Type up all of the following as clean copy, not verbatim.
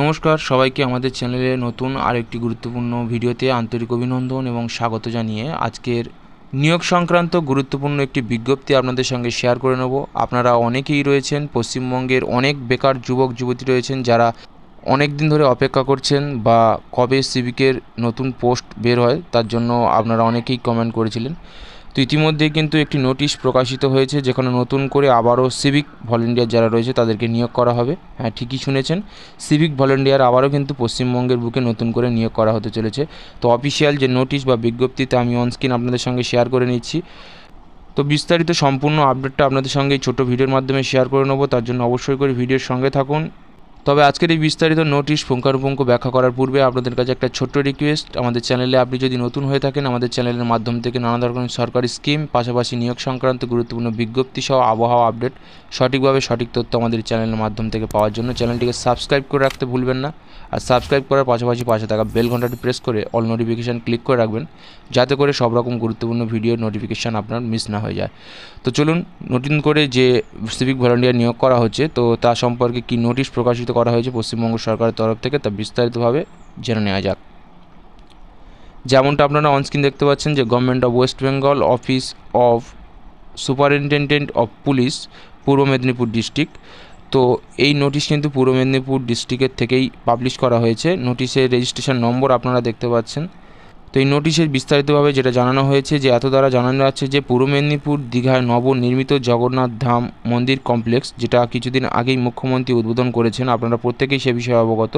নমস্কার সবাইকে আমাদের চ্যানেলে নতুন আরেকটি গুরুত্বপূর্ণ ভিডিওতে আন্তরিক অভিনন্দন এবং স্বাগত জানিয়ে আজকের নিয়োগ সংক্রান্ত গুরুত্বপূর্ণ একটি বিজ্ঞপ্তি আপনাদের সঙ্গে শেয়ার করে নেব। আপনারা অনেকেই রয়েছেন, পশ্চিমবঙ্গের অনেক বেকার যুবক যুবতী রয়েছেন যারা অনেক দিন ধরে অপেক্ষা করছেন বা কবে সিভিকের নতুন পোস্ট বের হয় তার জন্য আপনারা অনেকেই কমেন্ট করেছিলেন। তো ইতিমধ্যেই কিন্তু একটি নোটিশ প্রকাশিত হয়েছে যেখানে নতুন করে আবারও সিভিক ভলেন্টিয়ার যারা রয়েছে তাদেরকে নিয়োগ করা হবে। হ্যাঁ, ঠিকই শুনেছেন, সিভিক ভলেন্টিয়ার আবারও কিন্তু পশ্চিমবঙ্গের বুকে নতুন করে নিয়োগ করা হতে চলেছে। তো অফিসিয়াল যে নোটিশ বা বিজ্ঞপ্তিতে আমি অনস্ক্রিন আপনাদের সঙ্গে শেয়ার করে নিচ্ছি। তো বিস্তারিত সম্পূর্ণ আপডেটটা আপনাদের সঙ্গে এই ছোটো ভিডিওর মাধ্যমে শেয়ার করে নেবো, তার জন্য অবশ্যই করে ভিডিওর সঙ্গে থাকুন। তবে আজকের এই বিস্তারিত নোটিশ পুঙ্খানুপুঙ্খ ব্যাখ্যা করার পূর্বে আপনাদের কাছে একটা ছোট্ট রিকোয়েস্ট, আমাদের চ্যানেলে আপনি যদি নতুন হয়ে থাকেন আমাদের চ্যানেলের মাধ্যম থেকে নানা ধরনের সরকারি স্কিম পাশাপাশি নিয়োগ সংক্রান্ত গুরুত্বপূর্ণ বিজ্ঞপ্তি সহ আবহাওয়া আপডেট সঠিকভাবে সঠিক তথ্য আমাদের চ্যানেলের মাধ্যম থেকে পাওয়ার জন্য চ্যানেলটিকে সাবস্ক্রাইব করে রাখতে ভুলবেন না। আর সাবস্ক্রাইব করার পাশাপাশি পাশে থাকা বেল ঘন্টাটি প্রেস করে অল নোটিফিকেশান ক্লিক করে রাখবেন, যাতে করে সব রকম গুরুত্বপূর্ণ ভিডিওর নোটিফিকেশান আপনার মিস না হয়ে যায়। তো চলুন, নতুন করে যে সিভিক ভলান্টিয়ার নিয়োগ করা হচ্ছে তো তা সম্পর্কে কি নোটিশ প্রকাশিত করা হয়েছে পশ্চিমবঙ্গ সরকারের তরফ থেকে তা বিস্তারিতভাবে জেনে নেওয়া যাক। যেমনটা আপনারা অনস্ক্রিন দেখতে পাচ্ছেন যে government of West Bengal office of superintendent of police Purba Medinipur district. তো এই নোটিশ কিন্তু পূর্ব মেদিনীপুর ডিস্ট্রিক্টের থেকেই পাবলিশ করা হয়েছে। নোটিশের রেজিস্ট্রেশন নম্বর আপনারা দেখতে পাচ্ছেন। তো এই নোটিশের বিস্তারিতভাবে যেটা জানানো হয়েছে যে এত দ্বারা জানানো যাচ্ছে যে পূর্ব মেদিনীপুর দীঘায় নবনির্মিত জগন্নাথ ধাম মন্দির কমপ্লেক্স, যেটা কিছুদিন আগেই মুখ্যমন্ত্রী উদ্বোধন করেছেন, আপনারা প্রত্যেকেই সে বিষয়ে অবগত।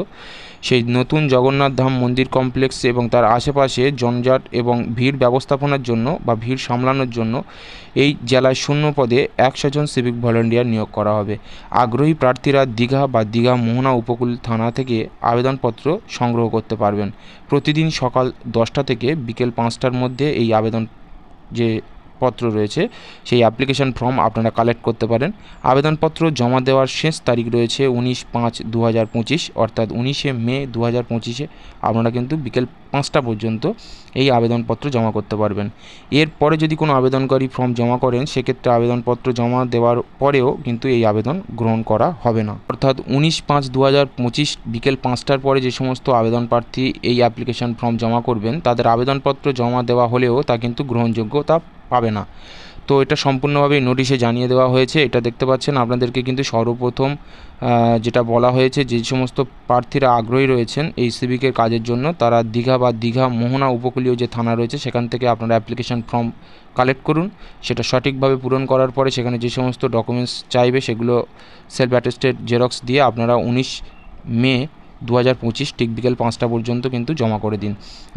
সেই নতুন জগন্নাথ ধাম মন্দির কমপ্লেক্স এবং তার আশেপাশে জঞ্জাট এবং ভিড় ব্যবস্থাপনার জন্য বা ভিড় সামলানোর জন্য এই জেলায় শূন্য পদে 100 জন সিভিক ভলান্টিয়ার নিয়োগ করা হবে। আগ্রহী প্রার্থীরা দীঘা বা দীঘা মোহনা উপকূল থানা থেকে আবেদনপত্র সংগ্রহ করতে পারবেন। প্রতিদিন সকাল 10টা থেকে বিকেল 5টার মধ্যে এই আবেদন যে পত্র রয়েছে সেই অ্যাপ্লিকেশন ফর্ম আপনারা কালেক্ট করতে পারেন। আবেদনপত্র জমা দেওয়ার শেষ তারিখ রয়েছে 19/5/2025, অর্থাৎ 19শে মে 2025 আপনারা কিন্তু বিকেল 5টা পর্যন্ত এই আবেদনপত্র জমা করতে পারবেন। এরপরে যদি কোনো আবেদনকারী ফর্ম জমা করেন সেক্ষেত্রে আবেদনপত্র জমা দেওয়ার পরেও কিন্তু এই আবেদন গ্রহণ করা হবে না। অর্থাৎ 19/5/2025 বিকেল 5টার পরে যে সমস্ত আবেদন প্রার্থী এই অ্যাপ্লিকেশন ফর্ম জমা করবেন তাদের আবেদনপত্র জমা দেওয়া হলেও তা কিন্তু গ্রহণযোগ্যতা পাবে না। তো এটা সম্পূর্ণভাবে নোটিশে জানিয়ে দেওয়া হয়েছে। এটা দেখতে পাচ্ছেন আপনাদেরকে কিন্তু সর্বপ্রথম যেটা বলা হয়েছে, যে সমস্ত প্রার্থীরা আগ্রহী রয়েছেন এই সিভিকের কাজের জন্য তারা দীঘা বা দীঘা মোহনা উপকূলীয় যে থানা রয়েছে সেখান থেকে আপনারা অ্যাপ্লিকেশন ফর্ম কালেক্ট করুন। সেটা সঠিকভাবে পূরণ করার পরে সেখানে যে সমস্ত ডকুমেন্টস চাইবে সেগুলো সেলফ অ্যাটেস্টেড জেরক্স দিয়ে আপনারা 19 মে 2025 ঠিক বিকেল 5টা পর্যন্ত কিন্তু জমা করে দিন।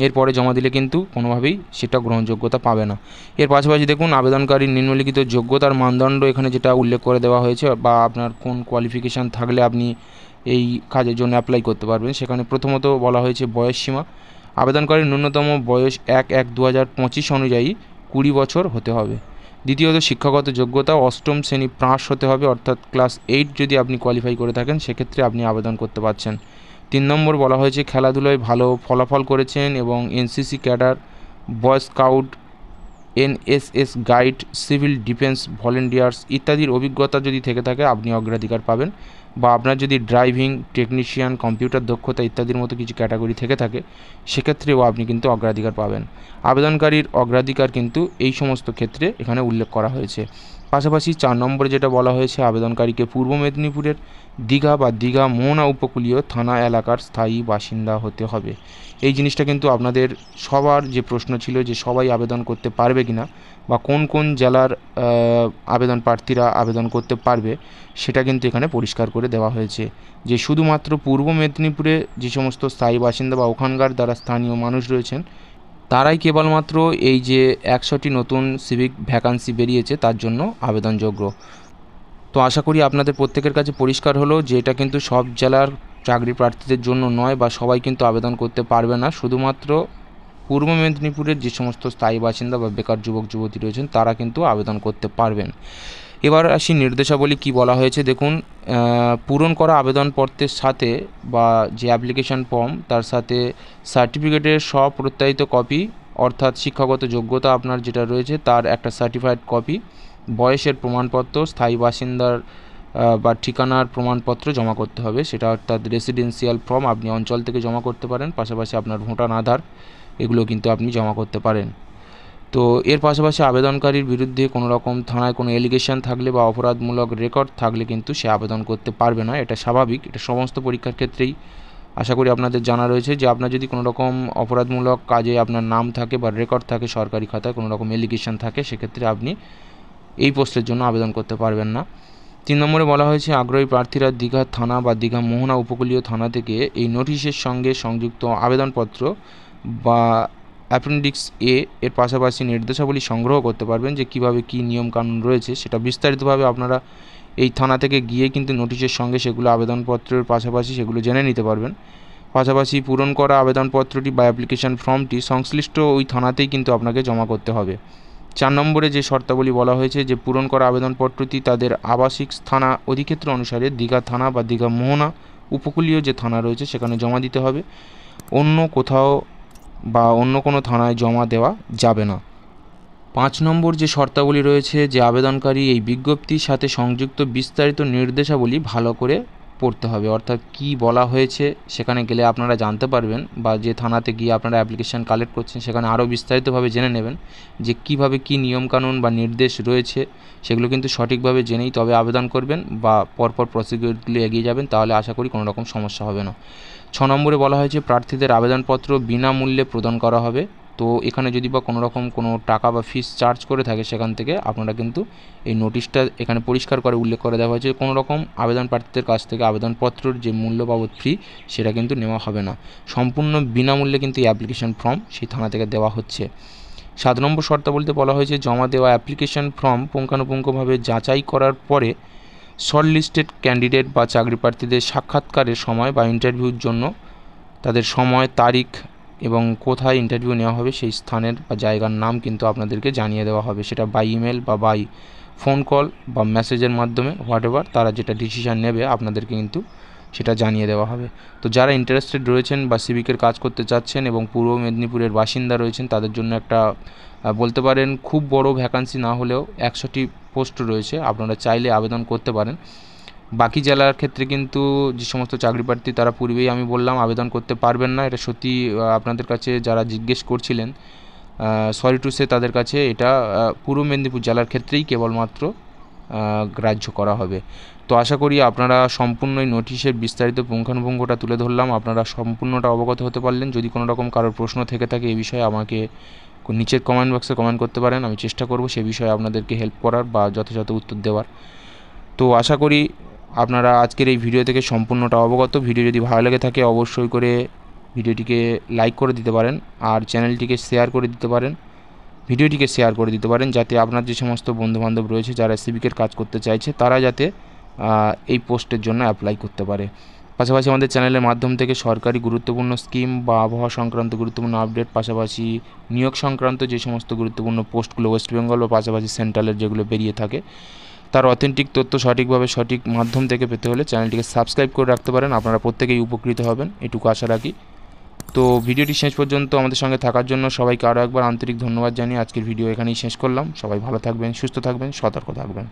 এরপরে জমা দিলে কিন্তু কোনোভাবেই সেটা গ্রহণযোগ্যতা পাবে না। এর পাশাপাশি দেখুন আবেদনকারীর নিম্নলিখিত যোগ্যতার মানদণ্ড এখানে যেটা উল্লেখ করে দেওয়া হয়েছে বা আপনার কোন কোয়ালিফিকেশান থাকলে আপনি এই কাজের জন্য অ্যাপ্লাই করতে পারবেন। সেখানে প্রথমত বলা হয়েছে বয়স সীমা। আবেদনকারীর ন্যূনতম বয়স 1/1/2025 অনুযায়ী 20 বছর হতে হবে। দ্বিতীয়ত শিক্ষাগত যোগ্যতা অষ্টম শ্রেণী পাস হতে হবে, অর্থাৎ ক্লাস 8 যদি আপনি কোয়ালিফাই করে থাকেন সেক্ষেত্রে আপনি আবেদন করতে পারছেন। 3 নম্বর বলা হয়েছে খেলাধুলায় ভালো ফলাফল করেছেন এবং এনসিসি ক্যাডার, বয় scout, NSS guide, civil defence volunteers ইত্যাদির অভিজ্ঞতা যদি থেকে থাকে আপনি অগ্রাধিকার পাবেন। বা আপনার যদি ড্রাইভিং, টেকনিশিয়ান, কম্পিউটার দক্ষতা ইত্যাদির মতো কিছু ক্যাটাগরি থেকে থাকে সেক্ষেত্রেও আপনি কিন্তু অগ্রাধিকার পাবেন। আবেদনকারীর অগ্রাধিকার কিন্তু এই সমস্ত ক্ষেত্রে এখানে উল্লেখ করা হয়েছে। পাশাপাশি 4 নম্বরে যেটা বলা হয়েছে আবেদনকারীকে পূর্ব মেদিনীপুরের দীঘা বা দীঘা মোহনা উপকূলীয় থানা এলাকার স্থায়ী বাসিন্দা হতে হবে। এই জিনিসটা কিন্তু আপনাদের সবার যে প্রশ্ন ছিল যে সবাই আবেদন করতে পারবে কিনা বা কোন কোন জেলার আবেদন প্রার্থীরা আবেদন করতে পারবে সেটা কিন্তু এখানে পরিষ্কার করে দেওয়া হয়েছে যে শুধুমাত্র পূর্ব মেদিনীপুরে যে সমস্ত স্থায়ী বাসিন্দা বা ওখানকার যারা স্থানীয় মানুষ রয়েছেন তারাই কেবলমাত্র এই যে 100টি নতুন সিভিক ভ্যাকান্সি বেরিয়েছে তার জন্য আবেদনযোগ্য। তো আশা করি আপনাদের প্রত্যেকের কাছে পরিষ্কার হলো যে এটা কিন্তু সব জেলার চাকরি প্রার্থীদের জন্য নয় বা সবাই কিন্তু আবেদন করতে পারবে না। শুধুমাত্র পূর্ব মেদিনীপুরের যে সমস্ত স্থায়ী বাসিন্দা বা বেকার যুবক যুবতী রয়েছেন তারা কিন্তু আবেদন করতে পারবেন। এবার আসি নির্দেশাবলী কি বলা হয়েছে দেখুন। পূরণ করা আবেদনপত্রের সাথে বা যে অ্যাপ্লিকেশন ফর্ম তার সাথে সার্টিফিকেটের স্বপ্রত্যায়িত কপি, অর্থাৎ শিক্ষাগত যোগ্যতা আপনার যেটা রয়েছে তার একটা সার্টিফাইড কপি, বয়সের প্রমাণপত্র, স্থায়ী বাসিন্দার বা ঠিকানার প্রমাণপত্র জমা করতে হবে, সেটা অর্থাৎ রেসিডেন্সিয়াল ফর্ম আপনি অঞ্চল থেকে জমা করতে পারেন, পাশাপাশি আপনার ভোটার আধার এগুলো কিন্তু আপনি জমা করতে পারেন। তো এর পাশাপাশি আবেদনকারীর বিরুদ্ধে কোনো রকম থানায় কোনো এলিগেশন থাকলে বা অপরাধমূলক রেকর্ড থাকলে কিন্তু সে আবেদন করতে পারবে না, এটা স্বাভাবিক। এটা সমস্ত পরীক্ষার ক্ষেত্রেই আশা করি আপনাদের জানা রয়েছে যে আপনার যদি কোনো রকম অপরাধমূলক কাজে আপনার নাম থাকে বা রেকর্ড থাকে সরকারি খাতায়, কোনো রকম এলিগেশন থাকে, সেক্ষেত্রে আপনি এই পোস্টের জন্য আবেদন করতে পারবেন না। 3 নম্বরে বলা হয়েছে আগ্রহী প্রার্থীরা দীঘা থানা বা দীঘা মোহনা উপকূলীয় থানা থেকে এই নোটিশের সঙ্গে সংযুক্ত আবেদনপত্র বা অ্যাপেন্ডিক্স এ এর পাশাপাশি নির্দেশাবলী সংগ্রহ করতে পারবেন, যে কীভাবে কী নিয়মকানুন রয়েছে সেটা বিস্তারিতভাবে আপনারা এই থানা থেকে গিয়ে কিন্তু নোটিশের সঙ্গে সেগুলো আবেদনপত্রের পাশাপাশি সেগুলো জেনে নিতে পারবেন। পাশাপাশি পূরণ করা আবেদনপত্রটি বা অ্যাপ্লিকেশন ফর্মটি সংশ্লিষ্ট ওই থানাতেই কিন্তু আপনাকে জমা করতে হবে। 4 নম্বরে যে শর্তাবলী বলা হয়েছে যে পূরণ করা আবেদনপত্রটি তাদের আবাসিক থানা অধিক্ষেত্র অনুসারে দীঘা থানা বা দীঘা মোহনা উপকূলীয় যে থানা রয়েছে সেখানে জমা দিতে হবে, অন্য কোথাও বা অন্য কোনো থানায় জমা দেওয়া যাবে না। 5 নম্বর যে শর্তাবলী রয়েছে যে আবেদনকারী এই বিজ্ঞপ্তির সাথে সংযুক্ত বিস্তারিত নির্দেশাবলী ভালো করে পড়তে হবে, অর্থাৎ কী বলা হয়েছে সেখানে গেলে আপনারা জানতে পারবেন, বা যে থানাতে গিয়ে আপনারা অ্যাপ্লিকেশান কালেক্ট করছেন সেখানে আরও বিস্তারিতভাবে জেনে নেবেন যে কীভাবে কী নিয়মকানুন বা নির্দেশ রয়েছে, সেগুলো কিন্তু সঠিকভাবে জেনেই তবে আবেদন করবেন বা পরপর প্রসিকিউরগুলি এগিয়ে যাবেন, তাহলে আশা করি কোনো রকম সমস্যা হবে না। 6 নম্বরে বলা হয়েছে প্রার্থীদের আবেদনপত্র বিনামূল্যে প্রদান করা হবে। তো এখানে যদি বা কোনো রকম কোনো টাকা বা ফিস চার্জ করে থাকে সেখান থেকে আপনারা কিন্তু এই নোটিশটা এখানে পরিষ্কার করে উল্লেখ করে দেওয়া হয়েছে কোনো রকম আবেদন প্রার্থীদের কাছ থেকে আবেদনপত্রের যে মূল্য বাবদ ফি সেটা কিন্তু নেওয়া হবে না, সম্পূর্ণ বিনামূল্যে কিন্তু এই অ্যাপ্লিকেশন ফর্ম সেই থানা থেকে দেওয়া হচ্ছে। 7 নম্বর শর্তাবলীতে বলা হয়েছে জমা দেওয়া অ্যাপ্লিকেশন ফর্ম পুঙ্খানুপুঙ্খভাবে যাচাই করার পরে শর্টলিস্টেড ক্যান্ডিডেট বা চাকরি প্রার্থীদের সাক্ষাৎকারের সময় বা ইন্টারভিউর জন্য তাদের সময়, তারিখ এবং কোথায় ইন্টারভিউ নেওয়া হবে সেই স্থানের বা জায়গার নাম কিন্তু আপনাদেরকে জানিয়ে দেওয়া হবে, সেটা বাই ইমেল বা বাই ফোন কল বা মেসেজের মাধ্যমে, হোয়াটএভার তারা যেটা ডিসিশান নেবে আপনাদেরকে কিন্তু সেটা জানিয়ে দেওয়া হবে। তো যারা ইন্টারেস্টেড রয়েছেন বা সিভিকের কাজ করতে চাচ্ছেন এবং পূর্ব মেদিনীপুরের বাসিন্দা রয়েছেন তাদের জন্য একটা বলতে পারেন খুব বড় ভ্যাকান্সি না হলেও 100টি পোস্ট রয়েছে, আপনারা চাইলে আবেদন করতে পারেন। বাকি জেলার ক্ষেত্রে কিন্তু যে সমস্ত চাকরি প্রার্থী তারা পূর্বেই আমি বললাম আবেদন করতে পারবেন না, এটা সত্যি আপনাদের কাছে যারা জিজ্ঞেস করছিলেন সরি টু সে তাদের কাছে এটা পূর্ব মেদিনীপুর জেলার ক্ষেত্রেই কেবলমাত্র গ্রাহ্য করা হবে। তো আশা করি আপনারা সম্পূর্ণ এই নোটিশের বিস্তারিত পুঙ্খানুপুঙ্খটা তুলে ধরলাম, আপনারা সম্পূর্ণটা অবগত হতে পারলেন। যদি কোনো রকম কারোর প্রশ্ন থেকে থাকে এই বিষয়ে আমাকে নিচের কমেন্ট বক্সে কমেন্ট করতে পারেন, আমি চেষ্টা করব সে বিষয়ে আপনাদেরকে হেল্প করার বা যথাযথ উত্তর দেওয়ার। তো আশা করি আপনারা আজকের এই ভিডিও থেকে সম্পূর্ণটা অবগত। ভিডিও যদি ভালো লেগে থাকে অবশ্যই করে ভিডিওটিকে লাইক করে দিতে পারেন আর চ্যানেলটিকে শেয়ার করে দিতে পারেন, ভিডিওটিকে শেয়ার করে দিতে পারেন, যাতে আপনার যে সমস্ত বন্ধুবান্ধব রয়েছে যারা সিভিকের কাজ করতে চাইছে তারা যাতে এই পোস্টের জন্য অ্যাপ্লাই করতে পারে। পাশাপাশি আমাদের চ্যানেলের মাধ্যম থেকে সরকারি গুরুত্বপূর্ণ স্কিম বা আবহাওয়া সংক্রান্ত গুরুত্বপূর্ণ আপডেট, পাশাপাশি নিয়োগ সংক্রান্ত যে সমস্ত গুরুত্বপূর্ণ পোস্টগুলো ওয়েস্ট বেঙ্গল বা পাশাপাশি সেন্ট্রালের যেগুলো বেরিয়ে থাকে তার অথেন্টিক তথ্য সঠিকভাবে সঠিক মাধ্যম থেকে পেতে হলে চ্যানেলটিকে সাবস্ক্রাইব করে রাখতে পারেন, আপনারা প্রত্যেকেই উপকৃত হবেন এটুকু আশা রাখি। তো ভিডিওটি শেষ পর্যন্ত আমাদের সঙ্গে থাকার জন্য সবাইকে আরও একবার আন্তরিক ধন্যবাদ জানিয়ে আজকের ভিডিও এখানেই শেষ করলাম। সবাই ভালো থাকবেন, সুস্থ থাকবেন, সতর্ক থাকবেন।